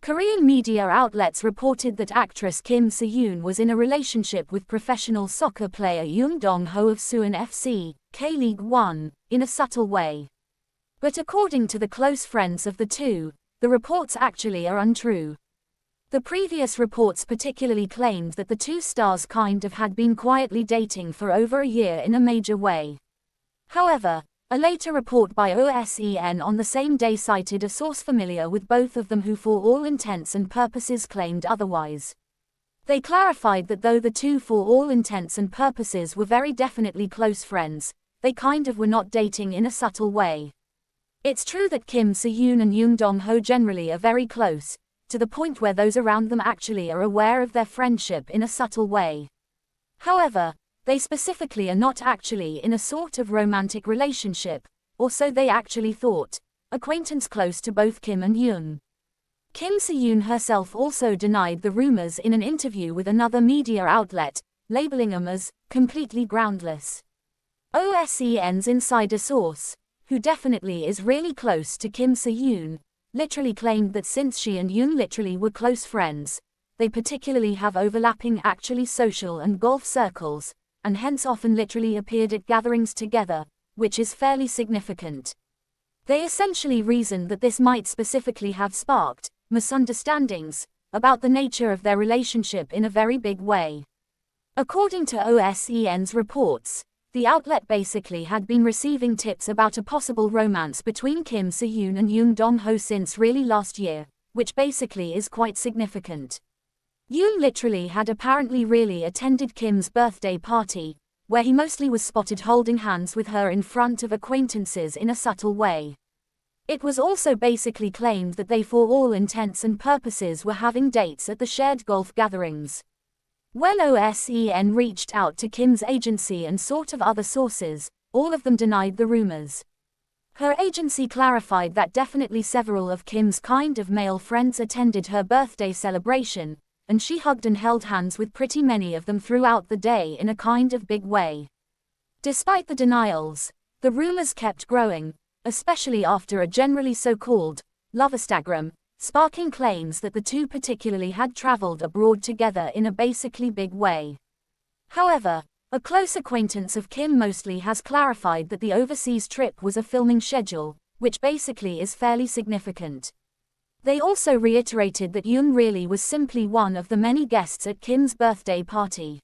Korean media outlets reported that actress Kim Se-yoon was in a relationship with professional soccer player Yoon Dong-ho of Suwon FC, K-League 1, in a subtle way. But according to the close friends of the two, the reports actually are untrue. The previous reports particularly claimed that the two stars kind of had been quietly dating for over a year in a major way. However, a later report by OSEN on the same day cited a source familiar with both of them who for all intents and purposes claimed otherwise. They clarified that though the two for all intents and purposes were very definitely close friends, they kind of were not dating in a subtle way. It's true that Kim Se-yoon and Yoon Dong-ho generally are very close, to the point where those around them actually are aware of their friendship in a subtle way. However, they specifically are not actually in a sort of romantic relationship, or so they actually thought, acquaintance close to both Kim and Yoon. Kim Se-yoon herself also denied the rumors in an interview with another media outlet, labeling them as completely groundless. OSEN's insider source, who definitely is really close to Kim Se-yoon, literally claimed that since she and Yoon literally were close friends, they particularly have overlapping actually social and golf circles, and hence often literally appeared at gatherings together, which is fairly significant. They essentially reasoned that this might specifically have sparked misunderstandings about the nature of their relationship in a very big way. According to OSEN's reports, the outlet basically had been receiving tips about a possible romance between Kim Se-yoon and Yoon Dong-ho since really last year, which basically is quite significant. Yoon literally had apparently really attended Kim's birthday party, where he mostly was spotted holding hands with her in front of acquaintances in a subtle way. It was also basically claimed that they for all intents and purposes were having dates at the shared golf gatherings. When OSEN reached out to Kim's agency and sort of other sources, all of them denied the rumors. Her agency clarified that definitely several of Kim's kind of male friends attended her birthday celebration, and she hugged and held hands with pretty many of them throughout the day in a kind of big way. Despite the denials, the rumors kept growing, especially after a generally so-called Lovestagram, sparking claims that the two particularly had traveled abroad together in a basically big way. However, a close acquaintance of Kim mostly has clarified that the overseas trip was a filming schedule, which basically is fairly significant. They also reiterated that Yoon really was simply one of the many guests at Kim's birthday party.